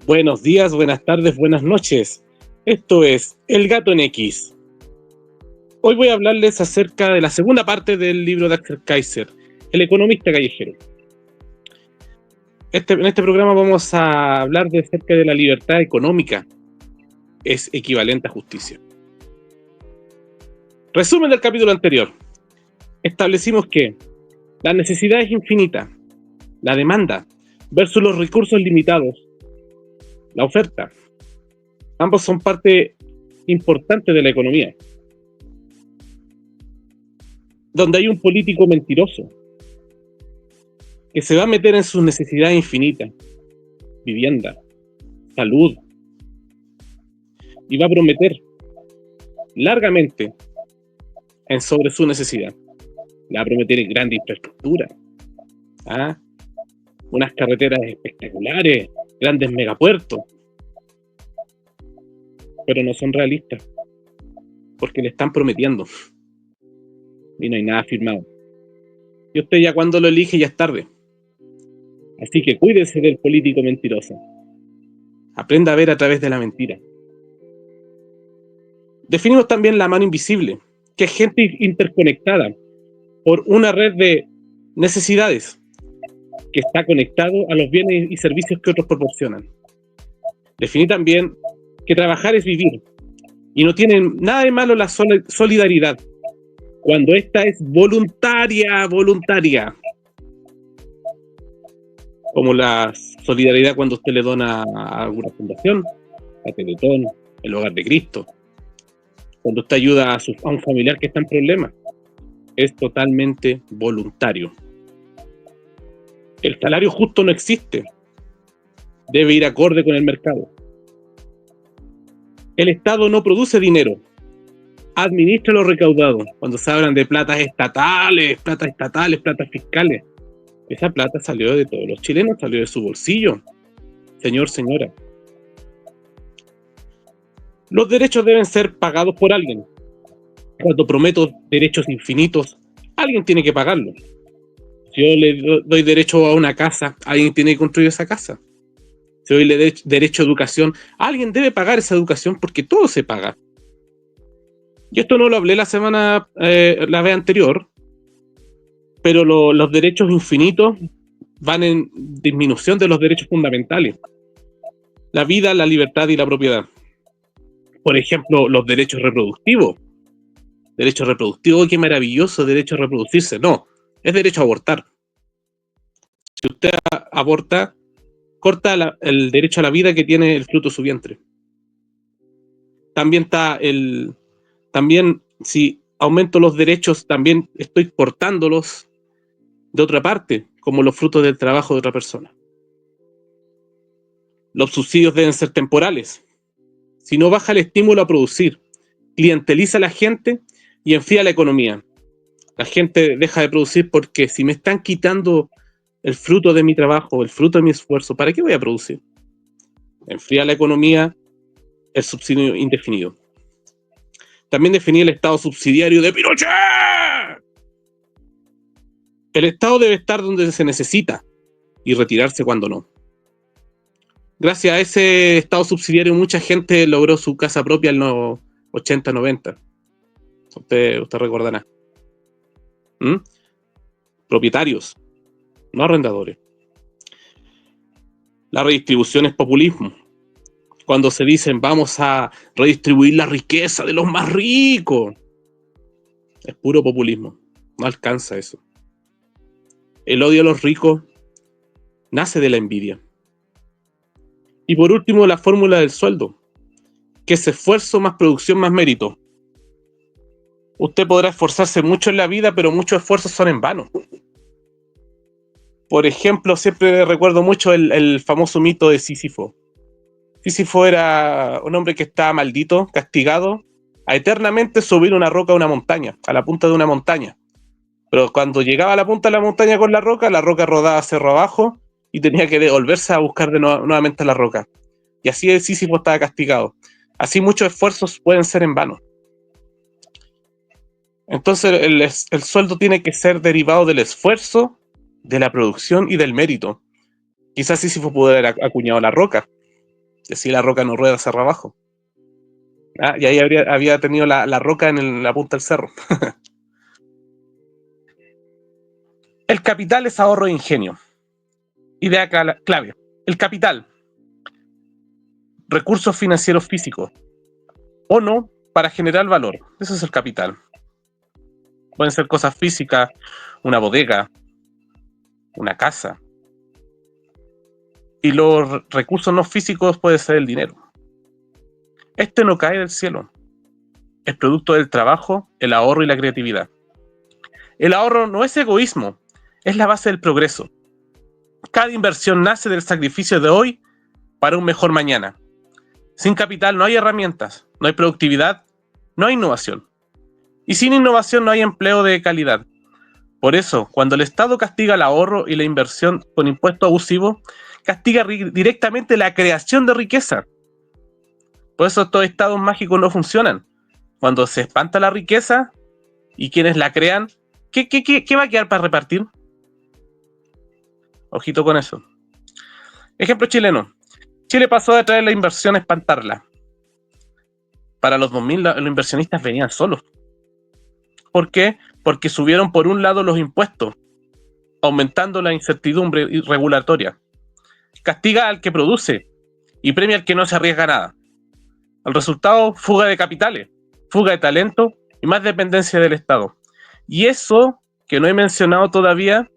Buenos días, buenas tardes, buenas noches. Esto es El Gato en X. Hoy voy a hablarles acerca de la segunda parte del libro de Axel Kaiser, El economista callejero. En este programa vamos a hablar acerca de la libertad económica. Es equivalente a justicia. Resumen del capítulo anterior. Establecimos que la necesidad es infinita, la demanda versus los recursos limitados, la oferta. Ambos son parte importante de la economía. Donde hay un político mentiroso que se va a meter en sus necesidades infinitas, vivienda, salud, y va a prometer largamente sobre su necesidad. Le va a prometer grande infraestructura, unas carreteras espectaculares, grandes megapuertos, pero no son realistas, porque le están prometiendo y no hay nada firmado. Y usted ya cuando lo elige ya es tarde. Así que cuídese del político mentiroso. Aprenda a ver a través de la mentira. Definimos también la mano invisible, que es gente interconectada por una red de necesidades que está conectado a los bienes y servicios que otros proporcionan. Definí también que trabajar es vivir y no tiene nada de malo la solidaridad cuando esta es voluntaria, como la solidaridad cuando usted le dona a alguna fundación, a Teletón, el Hogar de Cristo, cuando usted ayuda a un familiar que está en problemas. Es totalmente voluntario. El salario justo no existe. Debe ir acorde con el mercado. El Estado no produce dinero. Administra lo recaudado. Cuando se hablan de platas estatales, platas fiscales, esa plata salió de todos los chilenos, salió de su bolsillo. Señor, señora. Los derechos deben ser pagados por alguien. Cuando prometo derechos infinitos, alguien tiene que pagarlos. Si yo le doy derecho a una casa, alguien tiene que construir esa casa. Si doy derecho a educación, alguien debe pagar esa educación porque todo se paga. Y esto no lo hablé la vez anterior, pero los derechos infinitos van en disminución de los derechos fundamentales. La vida, la libertad y la propiedad. Por ejemplo, los derechos reproductivos. Derecho reproductivo, qué maravilloso, derecho a reproducirse. No, es derecho a abortar. Si usted aborta, corta el derecho a la vida que tiene el fruto de su vientre. También está también si aumento los derechos, también estoy cortándolos de otra parte, como los frutos del trabajo de otra persona. Los subsidios deben ser temporales. Si no baja el estímulo a producir, clienteliza a la gente y enfría la economía. La gente deja de producir porque si me están quitando el fruto de mi trabajo, el fruto de mi esfuerzo, ¿para qué voy a producir? Enfría la economía, el subsidio indefinido. También definí el Estado subsidiario de Pinochet. El Estado debe estar donde se necesita y retirarse cuando no. Gracias a ese Estado subsidiario mucha gente logró su casa propia en los 80, 90. Usted recordará. Propietarios, no arrendadores. La redistribución es populismo. Cuando se dicen vamos a redistribuir la riqueza de los más ricos, es puro populismo. No alcanza eso. El odio a los ricos nace de la envidia. Y por último, la fórmula del sueldo, que es esfuerzo más producción más mérito. Usted podrá esforzarse mucho en la vida, pero muchos esfuerzos son en vano. Por ejemplo, siempre recuerdo mucho el famoso mito de Sísifo. Sísifo era un hombre que estaba maldito, castigado, a eternamente subir una roca a una montaña, a la punta de una montaña. Pero cuando llegaba a la punta de la montaña con la roca rodaba cerro abajo y tenía que devolverse a buscar nuevamente la roca. Y así el Sísifo estaba castigado. Así muchos esfuerzos pueden ser en vano. Entonces el sueldo tiene que ser derivado del esfuerzo, de la producción y del mérito. Quizás Sísifo pudo haber acuñado la roca, Y así la roca no rueda cerro abajo. Y ahí había tenido la roca en la punta del cerro. El capital es ahorro e ingenio. Idea clave. El capital, recursos financieros físicos o no para generar valor. Eso es el capital. Pueden ser cosas físicas, una bodega, una casa. Y los recursos no físicos puede ser el dinero. Este no cae del cielo. Es producto del trabajo, el ahorro y la creatividad. El ahorro no es egoísmo, es la base del progreso. Cada inversión nace del sacrificio de hoy para un mejor mañana. Sin capital no hay herramientas, no hay productividad, no hay innovación. Y sin innovación no hay empleo de calidad. Por eso, cuando el Estado castiga el ahorro y la inversión con impuestos abusivos, castiga directamente la creación de riqueza. Por eso estos estados mágicos no funcionan. Cuando se espanta la riqueza y quienes la crean, ¿qué va a quedar para repartir? Ojito con eso. Ejemplo chileno. Chile pasó de traer la inversión a espantarla. Para los 2000 los inversionistas venían solos. ¿Por qué? Porque subieron por un lado los impuestos, aumentando la incertidumbre regulatoria. Castiga al que produce y premia al que no se arriesga nada. El resultado, fuga de capitales, fuga de talento y más dependencia del Estado. Y eso, que no he mencionado todavía,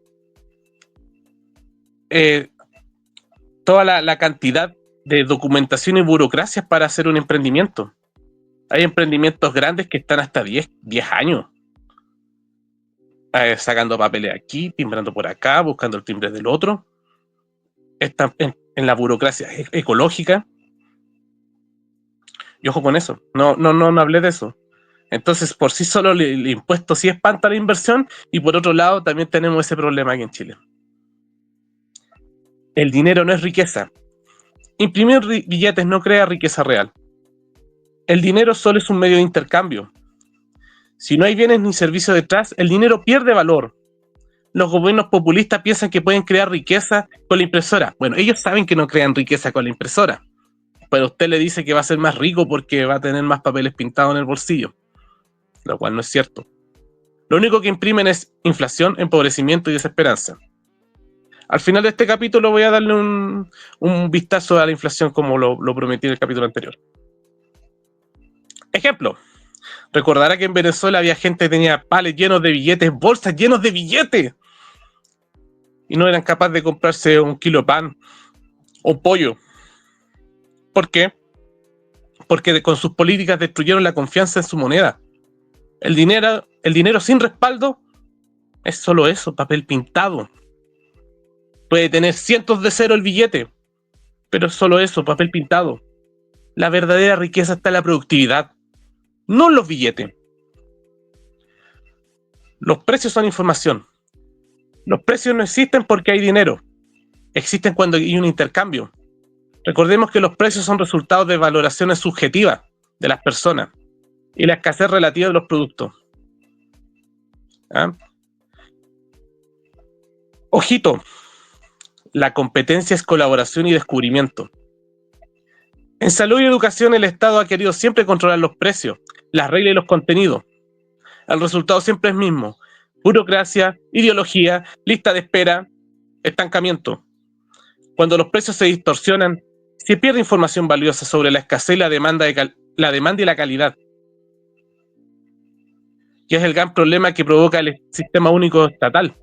toda la cantidad de documentación y burocracias para hacer un emprendimiento. Hay emprendimientos grandes que están hasta 10 años. Sacando papeles aquí, timbrando por acá, buscando el timbre del otro. Están en la burocracia ecológica. Y ojo con eso, no hablé de eso. Entonces, por sí solo el impuesto sí espanta la inversión, y por otro lado también tenemos ese problema aquí en Chile. El dinero no es riqueza. Imprimir billetes no crea riqueza real. El dinero solo es un medio de intercambio. Si no hay bienes ni servicios detrás, el dinero pierde valor. Los gobiernos populistas piensan que pueden crear riqueza con la impresora. Bueno, ellos saben que no crean riqueza con la impresora, pero usted le dice que va a ser más rico porque va a tener más papeles pintados en el bolsillo, lo cual no es cierto. Lo único que imprimen es inflación, empobrecimiento y desesperanza. Al final de este capítulo voy a darle un vistazo a la inflación como lo prometí en el capítulo anterior. Ejemplo. Recordará que en Venezuela había gente que tenía palets llenos de billetes, bolsas llenos de billetes, y no eran capaces de comprarse un kilo de pan o pollo. ¿Por qué? Porque con sus políticas destruyeron la confianza en su moneda. El dinero sin respaldo es solo eso, papel pintado. Puede tener cientos de cero el billete, pero es solo eso, papel pintado. La verdadera riqueza está en la productividad, no en los billetes. Los precios son información. Los precios no existen porque hay dinero. Existen cuando hay un intercambio. Recordemos que los precios son resultados de valoraciones subjetivas de las personas y la escasez relativa de los productos. ¿Ah? Ojito, la competencia es colaboración y descubrimiento. En salud y educación el Estado ha querido siempre controlar los precios, las reglas y los contenidos. El resultado siempre es el mismo: burocracia, ideología, lista de espera, estancamiento. Cuando los precios se distorsionan, se pierde información valiosa sobre la escasez y la demanda y la calidad, que es el gran problema que provoca el sistema único estatal.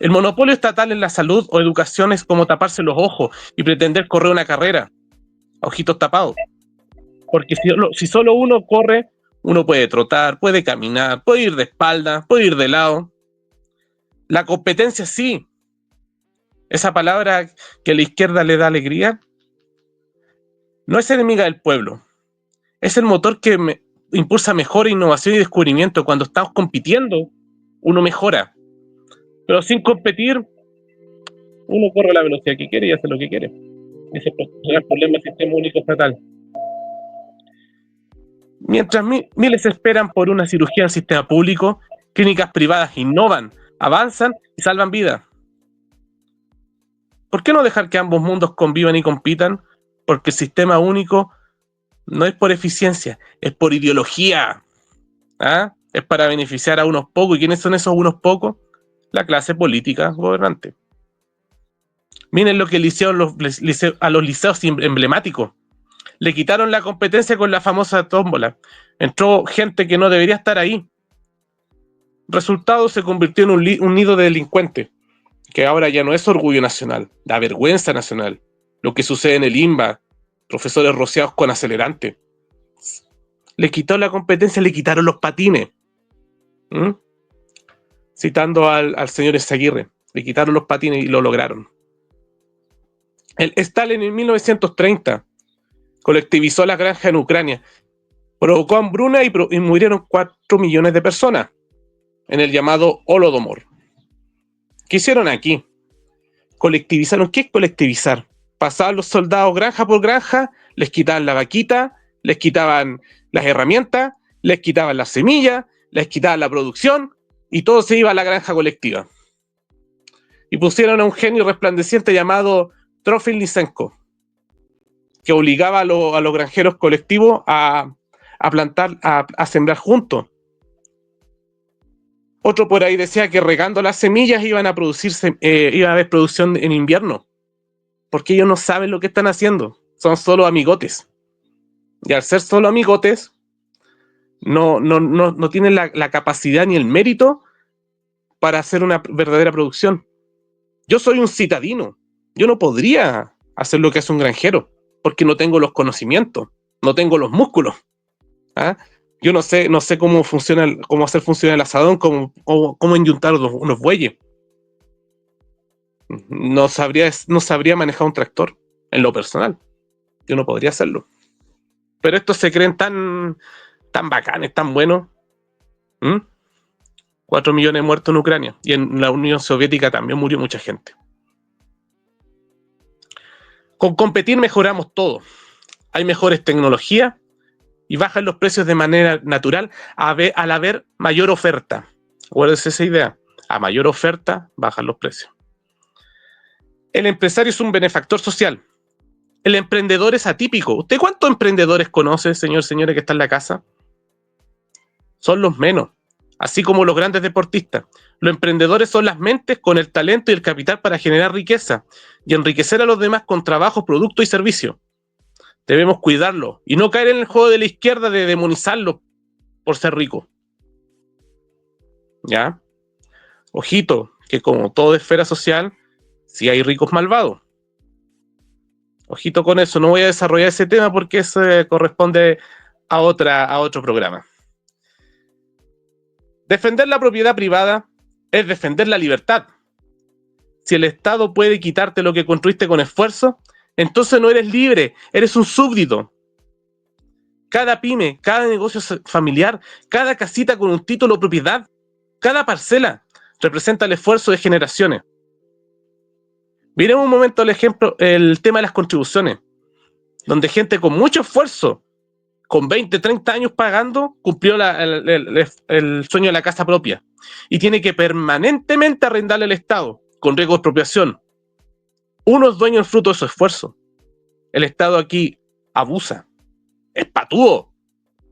El monopolio estatal en la salud o educación es como taparse los ojos y pretender correr una carrera a ojitos tapados. Porque si solo uno corre, uno puede trotar, puede caminar, puede ir de espalda, puede ir de lado. La competencia sí. Esa palabra que a la izquierda le da alegría, no es enemiga del pueblo. Es el motor que impulsa mejora, innovación y descubrimiento. Cuando estamos compitiendo, uno mejora. Pero sin competir, uno corre a la velocidad que quiere y hace lo que quiere. Ese es el problema del sistema único estatal. Mientras miles esperan por una cirugía en el sistema público, clínicas privadas innovan, avanzan y salvan vidas. ¿Por qué no dejar que ambos mundos convivan y compitan? porque el sistema único no es por eficiencia, es por ideología. ¿Ah? Es para beneficiar a unos pocos. ¿Y quiénes son esos unos pocos? La clase política gobernante. Miren lo que le hicieron a los liceos emblemáticos. Le quitaron la competencia con la famosa tómbola. Entró gente que no debería estar ahí. Resultado, se convirtió en un nido de delincuentes, que ahora ya no es orgullo nacional, da vergüenza nacional. Lo que sucede en el INBA, profesores rociados con acelerante. Le quitó la competencia, le quitaron los patines. ¿Mm? Citando al señor Ezaguirre, le quitaron los patines y lo lograron. El Stalin en 1930 colectivizó las granjas en Ucrania, provocó hambruna y murieron 4 millones de personas en el llamado Holodomor. ¿Qué hicieron aquí? Colectivizaron. ¿Qué es colectivizar? Pasaban los soldados granja por granja, les quitaban la vaquita, les quitaban las herramientas, les quitaban las semillas, les quitaban la producción y todo se iba a la granja colectiva. Y pusieron a un genio resplandeciente llamado Trofim Lysenko, que obligaba a los granjeros colectivos a plantar, a sembrar juntos. Otro por ahí decía que regando las semillas iba a haber producción en invierno, porque ellos no saben lo que están haciendo, son solo amigotes. Y al ser solo amigotes, no tienen la capacidad ni el mérito para hacer una verdadera producción. Yo soy un citadino, yo no podría hacer lo que hace un granjero, porque no tengo los conocimientos, no tengo los músculos. ¿Ah? Yo no sé cómo hacer funcionar el asadón, cómo enyuntar unos bueyes. No sabría manejar un tractor, en lo personal. Yo no podría hacerlo. Pero estos se creen tan bacanes, tan buenos. 4 millones muertos en Ucrania. Y en la Unión Soviética también murió mucha gente. Con competir mejoramos todo. Hay mejores tecnologías y bajan los precios de manera natural al haber mayor oferta. Acuérdense esa idea. A mayor oferta, bajan los precios. El empresario es un benefactor social. El emprendedor es atípico. ¿Usted cuántos emprendedores conoce, señora que está en la casa? Son los menos. Así como los grandes deportistas. Los emprendedores son las mentes con el talento y el capital para generar riqueza y enriquecer a los demás con trabajo, producto y servicio. Debemos cuidarlo y no caer en el juego de la izquierda de demonizarlo por ser rico. ¿Ya? Ojito, que como toda esfera social, sí hay ricos malvados. Ojito con eso, no voy a desarrollar ese tema porque eso corresponde a otro programa. Defender la propiedad privada es defender la libertad. Si el Estado puede quitarte lo que construiste con esfuerzo, entonces no eres libre, eres un súbdito. Cada pyme, cada negocio familiar, cada casita con un título de propiedad, cada parcela representa el esfuerzo de generaciones. Miremos un momento el tema de las contribuciones, donde gente con mucho esfuerzo, con 20, 30 años pagando, cumplió el sueño de la casa propia y tiene que permanentemente arrendarle al Estado con riesgo de expropiación. Uno es dueño del fruto de su esfuerzo. El Estado aquí abusa, es patúo,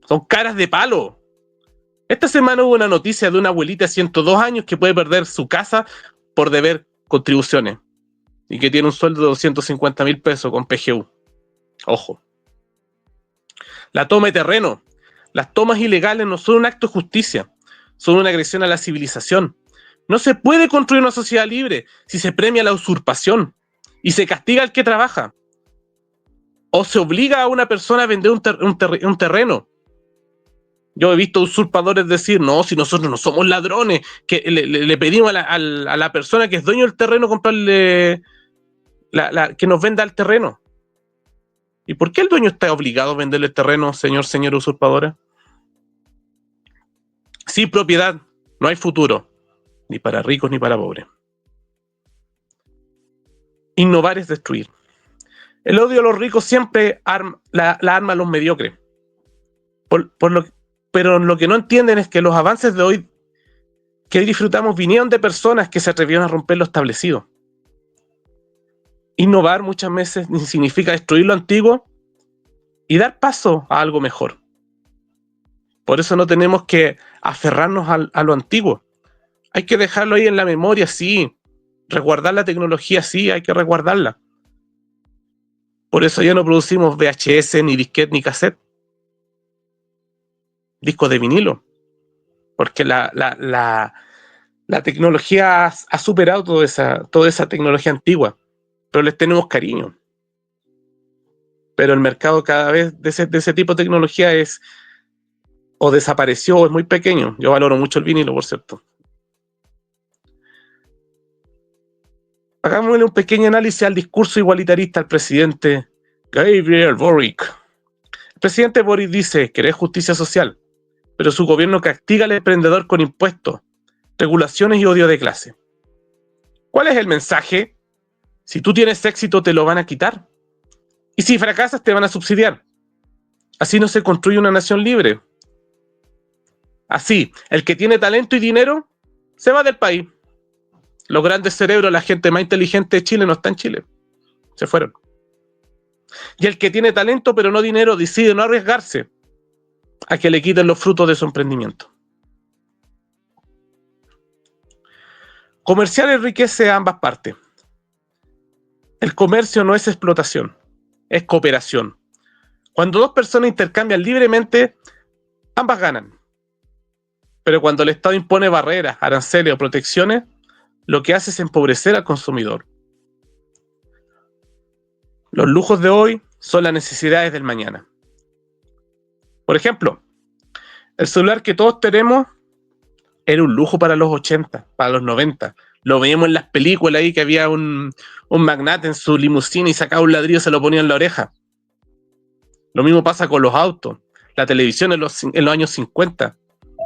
son caras de palo. Esta semana hubo una noticia de una abuelita de 102 años que puede perder su casa por deber contribuciones y que tiene un sueldo de 250,000 pesos con PGU. Ojo. La toma de terreno. Las tomas ilegales no son un acto de justicia, son una agresión a la civilización. No se puede construir una sociedad libre si se premia la usurpación y se castiga al que trabaja. O se obliga a una persona a vender un terreno. Yo he visto usurpadores decir, no, si nosotros no somos ladrones, que le pedimos a la persona que es dueño del terreno comprarle, que nos venda el terreno. ¿Y por qué el dueño está obligado a venderle el terreno, señora usurpadora? Sin propiedad no hay futuro, ni para ricos ni para pobres. Innovar es destruir. El odio a los ricos siempre la arma a los mediocres. Pero lo que no entienden es que los avances de hoy que hoy disfrutamos vinieron de personas que se atrevieron a romper lo establecido. Innovar muchas veces significa destruir lo antiguo y dar paso a algo mejor. Por eso no tenemos que aferrarnos a lo antiguo. Hay que dejarlo ahí en la memoria, sí. Resguardar la tecnología, sí, hay que resguardarla. Por eso ya no producimos VHS, ni disquete, ni cassette. Discos de vinilo. Porque la tecnología ha superado toda esa tecnología antigua. Pero les tenemos cariño. Pero el mercado cada vez de ese tipo de tecnología es o desapareció o es muy pequeño. Yo valoro mucho el vinilo, por cierto. Hagámosle un pequeño análisis al discurso igualitarista del presidente Gabriel Boric. El presidente Boric dice querer justicia social, pero su gobierno castiga al emprendedor con impuestos, regulaciones y odio de clase. ¿Cuál es el mensaje? Si tú tienes éxito te lo van a quitar. Y si fracasas te van a subsidiar. Así no se construye una nación libre. Así, el que tiene talento y dinero se va del país. Los grandes cerebros, la gente más inteligente de Chile no está en Chile. Se fueron. Y el que tiene talento pero no dinero decide no arriesgarse a que le quiten los frutos de su emprendimiento. Comerciar enriquece a ambas partes. El comercio no es explotación, es cooperación. Cuando dos personas intercambian libremente, ambas ganan. Pero cuando el Estado impone barreras, aranceles o protecciones, lo que hace es empobrecer al consumidor. Los lujos de hoy son las necesidades del mañana. Por ejemplo, el celular que todos tenemos era un lujo para los 80, para los 90. Lo veíamos en las películas ahí que había un magnate en su limusina y sacaba un ladrillo y se lo ponía en la oreja. Lo mismo pasa con los autos. La televisión en los años 50.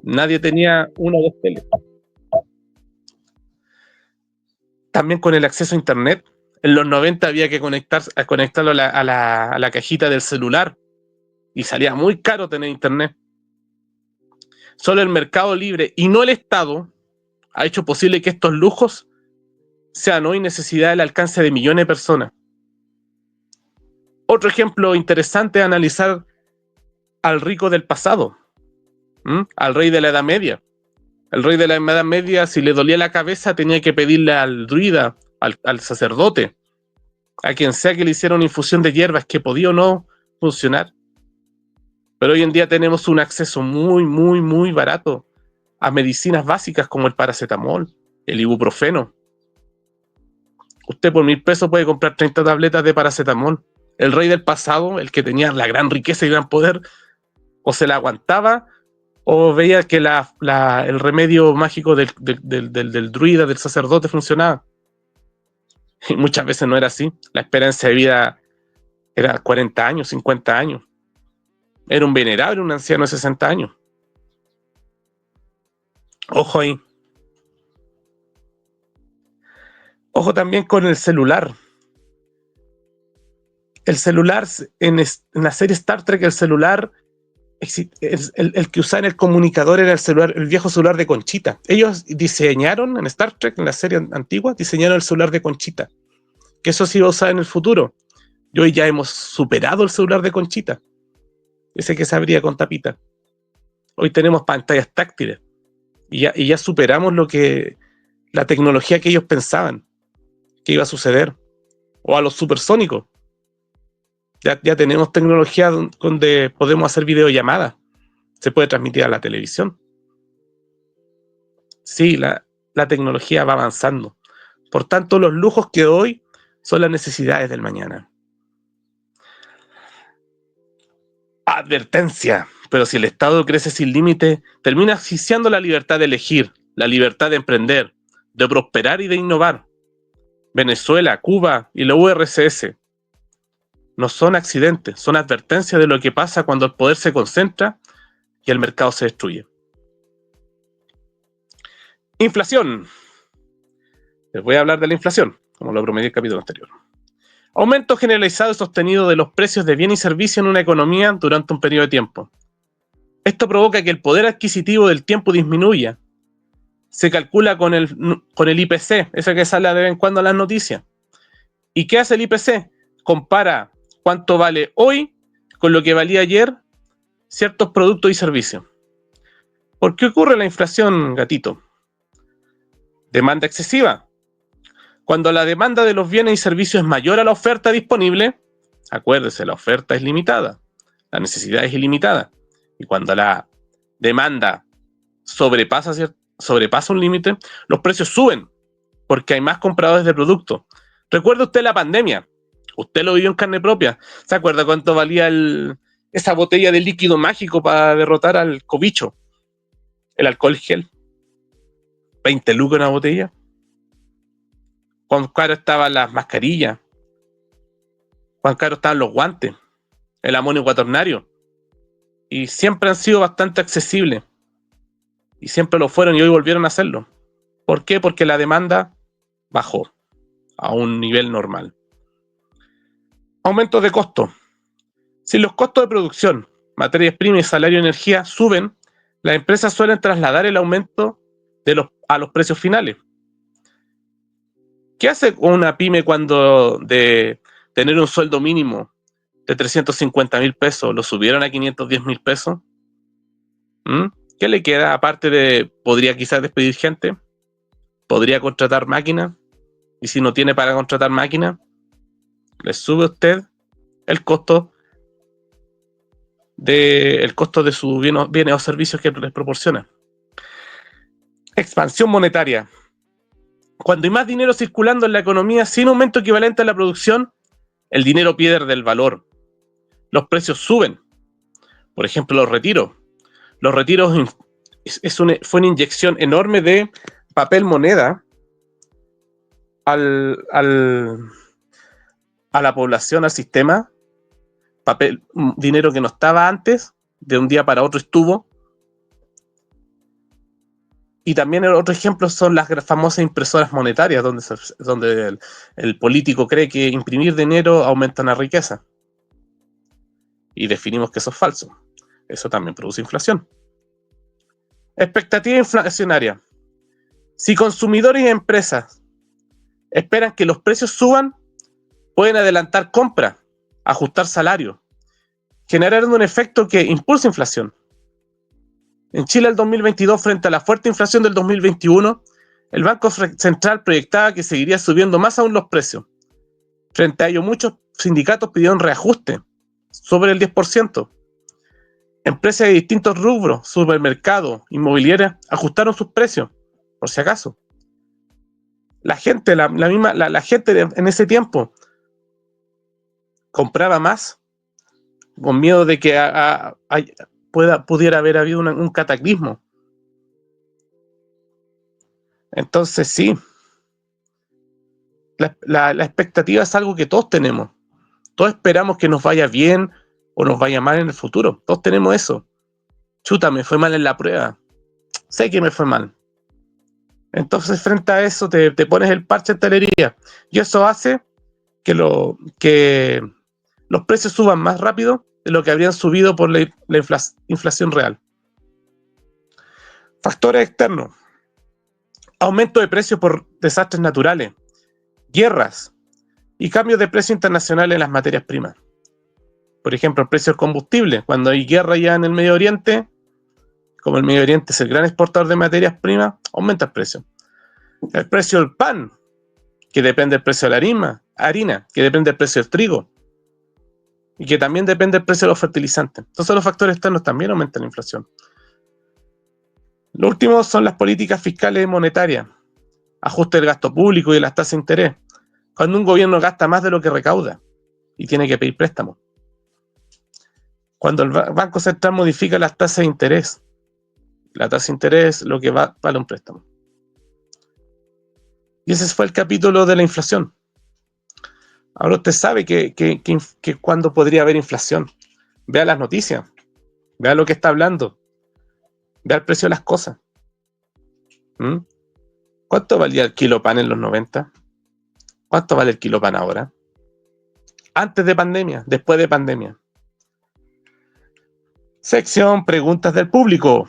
Nadie tenía una o dos teles. También con el acceso a internet. En los 90 había que conectarlo a la cajita del celular. Y salía muy caro tener internet. Solo el mercado libre y no el Estado ha hecho posible que estos lujos sean hoy necesidad del alcance de millones de personas. Otro ejemplo interesante es analizar al rico del pasado, al rey de la Edad Media. El rey de la Edad Media, si le dolía la cabeza, tenía que pedirle al druida, al sacerdote, a quien sea que le hiciera una infusión de hierbas que podía o no funcionar. Pero hoy en día tenemos un acceso muy, muy, muy barato a medicinas básicas como el paracetamol, el ibuprofeno. Usted por 1.000 pesos puede comprar 30 tabletas de paracetamol. El rey del pasado, el que tenía la gran riqueza y gran poder, o se la aguantaba o veía que el remedio mágico del druida, del sacerdote funcionaba. Y muchas veces no era así. La esperanza de vida era 40 años, 50 años. Era un venerable, un anciano de 60 años. Ojo ahí. Ojo también con el celular. El celular, en la serie Star Trek, el celular, el que usaba en el comunicador era el viejo celular de Conchita. Ellos diseñaron en Star Trek, en la serie antigua, diseñaron el celular de Conchita. Que eso se iba a usar en el futuro. Y hoy ya hemos superado el celular de Conchita. Ese que se abría con tapita. Hoy tenemos pantallas táctiles. Y ya superamos la tecnología que ellos pensaban que iba a suceder. O a los supersónicos. Ya tenemos tecnología donde podemos hacer videollamadas. Se puede transmitir a la televisión. Sí, la tecnología va avanzando. Por tanto, los lujos que hoy son las necesidades del mañana. Advertencia. Pero si el Estado crece sin límite, termina asfixiando la libertad de elegir, la libertad de emprender, de prosperar y de innovar. Venezuela, Cuba y la URSS no son accidentes, son advertencias de lo que pasa cuando el poder se concentra y el mercado se destruye. Inflación. Les voy a hablar de la inflación, como lo prometí en el capítulo anterior. Aumento generalizado y sostenido de los precios de bienes y servicios en una economía durante un periodo de tiempo. Esto provoca que el poder adquisitivo del tiempo disminuya. Se calcula con el IPC, ese que sale de vez en cuando en las noticias. ¿Y qué hace el IPC? Compara cuánto vale hoy con lo que valía ayer ciertos productos y servicios. ¿Por qué ocurre la inflación, gatito? Demanda excesiva. Cuando la demanda de los bienes y servicios es mayor a la oferta disponible, acuérdese, la oferta es limitada, la necesidad es ilimitada. Y cuando la demanda sobrepasa un límite, los precios suben porque hay más compradores de productos. ¿Recuerda usted la pandemia? Usted lo vivió en carne propia. ¿Se acuerda cuánto valía esa botella de líquido mágico para derrotar al cobicho? El alcohol gel. 20 lucas una botella. Cuán caro estaban las mascarillas. Cuán caro estaban los guantes. El amonio cuaternario. Y siempre han sido bastante accesibles. Y siempre lo fueron y hoy volvieron a hacerlo. ¿Por qué? Porque la demanda bajó a un nivel normal. Aumentos de costo. Si los costos de producción, materias primas y salario de energía suben, las empresas suelen trasladar el aumento a los precios finales. ¿Qué hace una pyme cuando de tener un sueldo mínimo de 350,000 pesos lo subieron a 510,000 pesos? ¿Qué le queda? Aparte de, podría quizás despedir gente, podría contratar máquinas, y si no tiene para contratar máquinas, le sube a usted el costo de sus bienes o servicios que les proporciona. Expansión monetaria. Cuando hay más dinero circulando en la economía sin aumento equivalente a la producción, el dinero pierde el valor. Los precios suben. Por ejemplo, los retiros. Los retiros fue una inyección enorme de papel moneda a la población, al sistema. Dinero que no estaba antes, de un día para otro estuvo. Y también el otro ejemplo son las famosas impresoras monetarias, donde el político cree que imprimir dinero aumenta la riqueza. Y definimos que eso es falso. Eso también produce inflación. Expectativa inflacionaria. Si consumidores y empresas esperan que los precios suban, pueden adelantar compras, ajustar salarios, generando un efecto que impulsa inflación. En Chile, el 2022, frente a la fuerte inflación del 2021, el Banco Central proyectaba que seguiría subiendo más aún los precios. Frente a ello, muchos sindicatos pidieron reajuste sobre el 10%. Empresas de distintos rubros, supermercados, inmobiliarias, ajustaron sus precios, por si acaso. La gente en ese tiempo compraba más con miedo de que pudiera haber habido un cataclismo. Entonces sí, la expectativa es algo que todos tenemos. Todos esperamos que nos vaya bien o nos vaya mal en el futuro. Todos tenemos eso. Chuta, me fue mal en la prueba. Sé que me fue mal. Entonces, frente a eso, te pones el parche en telería. Y eso hace que los precios suban más rápido de lo que habrían subido por la inflación real. Factores externos. Aumento de precios por desastres naturales, guerras y cambios de precio internacionales en las materias primas. Por ejemplo, el precio del combustible. Cuando hay guerra ya en el Medio Oriente, como el Medio Oriente es el gran exportador de materias primas, aumenta el precio. El precio del pan, que depende del precio de la harina, que depende del precio del trigo, y que también depende del precio de los fertilizantes. Entonces los factores externos también aumentan la inflación. Lo último son las políticas fiscales y monetarias, ajuste del gasto público y de las tasas de interés. Cuando un gobierno gasta más de lo que recauda y tiene que pedir préstamos. Cuando el Banco Central modifica las tasas de interés, la tasa de interés es lo que vale un préstamo. Y ese fue el capítulo de la inflación. Ahora usted sabe que cuándo podría haber inflación. Vea las noticias, vea lo que está hablando, vea el precio de las cosas. ¿Cuánto valía el kilo pan en los 90? ¿Cuánto vale el kilo pan ahora? Antes de pandemia, después de pandemia. Sección preguntas del público.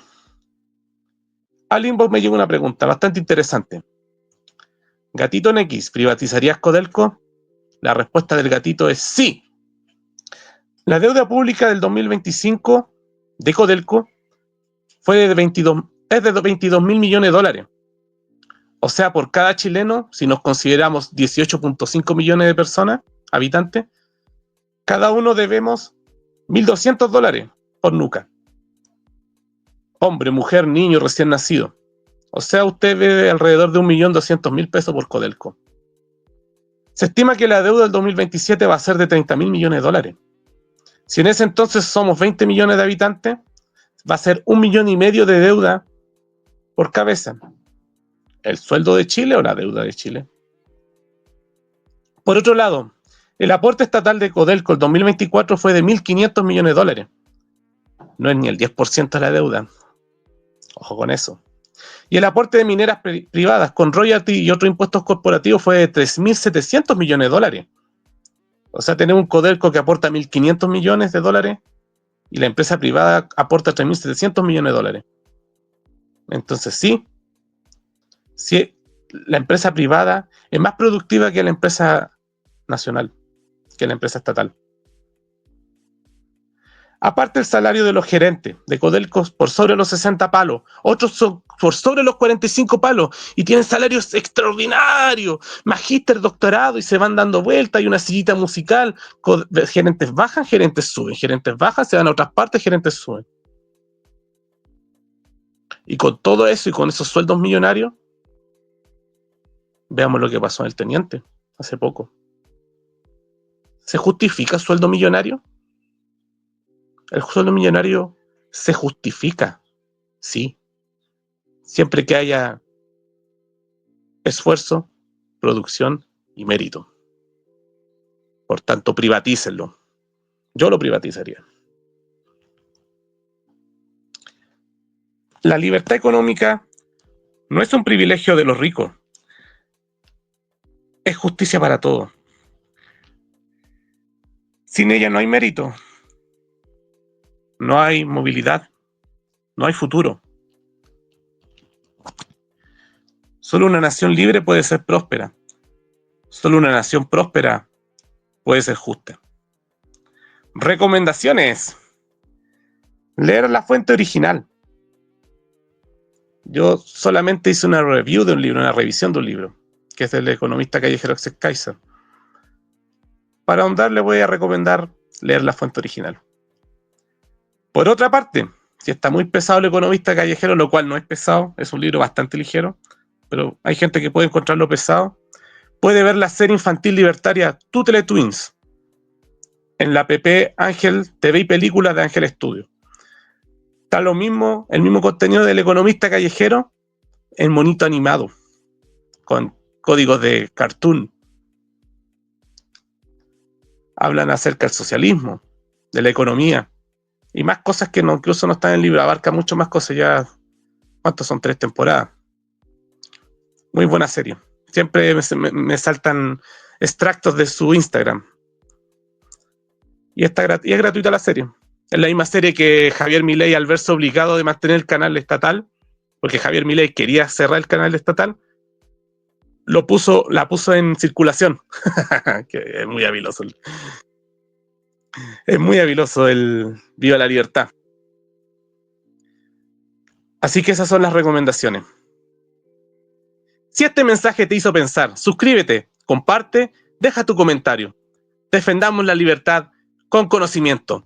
Al inbox me llegó una pregunta bastante interesante. Gatito NX, ¿privatizarías Codelco? La respuesta del gatito es sí. La deuda pública del 2025 de Codelco fue de 22 mil millones de dólares. O sea, por cada chileno, si nos consideramos 18.5 millones de personas, habitantes, cada uno debemos $1.200 por nuca. Hombre, mujer, niño, recién nacido. O sea, usted debe alrededor de 1.200.000 pesos por Codelco. Se estima que la deuda del 2027 va a ser de 30 mil millones de dólares. Si en ese entonces somos 20 millones de habitantes, va a ser 1,5 millones de deuda por cabeza. ¿El sueldo de Chile o la deuda de Chile? Por otro lado, el aporte estatal de Codelco el 2024 fue de 1.500 millones de dólares. No es ni el 10% de la deuda. Ojo con eso. Y el aporte de mineras privadas con royalty y otros impuestos corporativos fue de 3.700 millones de dólares. O sea, tenemos un Codelco que aporta 1.500 millones de dólares y la empresa privada aporta 3.700 millones de dólares. Entonces sí, la empresa privada es más productiva que la empresa nacional, que la empresa estatal. Aparte el salario de los gerentes de Codelco por sobre los 60 palos, otros son por sobre los 45 palos y tienen salarios extraordinarios, magíster, doctorado y se van dando vueltas, hay una sillita musical, gerentes bajan, gerentes suben, gerentes bajan, se van a otras partes, gerentes suben. Y con todo eso y con esos sueldos millonarios, veamos lo que pasó en el teniente hace poco. ¿Se justifica el sueldo millonario? El sueldo millonario se justifica, sí, siempre que haya esfuerzo, producción y mérito. Por tanto, privatícenlo. Yo lo privatizaría. La libertad económica no es un privilegio de los ricos. Es justicia para todos. Sin ella no hay mérito, no hay movilidad, no hay futuro. Solo una nación libre puede ser próspera. Solo una nación próspera puede ser justa. Recomendaciones. Leer la fuente original. Yo solamente hice una review de un libro, una revisión de un libro, que es del economista callejero Axel Kaiser. Para ahondar le voy a recomendar leer la fuente original. Por otra parte, si está muy pesado el economista callejero, lo cual no es pesado, es un libro bastante ligero, pero hay gente que puede encontrarlo pesado, puede ver la serie infantil libertaria Two Teletwins en la app Ángel TV y Películas de Ángel Studio. Está el mismo contenido del economista callejero en monito animado, con códigos de cartoon. Hablan acerca del socialismo, de la economía, y más cosas que incluso no están en el libro, abarca mucho más cosas ya. ¿Cuántos son? 3 temporadas. Muy buena serie. Siempre me saltan extractos de su Instagram. Y es gratuita la serie. Es la misma serie que Javier Milei, al verse obligado de mantener el canal estatal, porque Javier Milei quería cerrar el canal estatal, la puso en circulación. Que es muy habiloso. Es muy habiloso el Viva la Libertad. Así que esas son las recomendaciones. Si este mensaje te hizo pensar, suscríbete, comparte, deja tu comentario. Defendamos la libertad con conocimiento.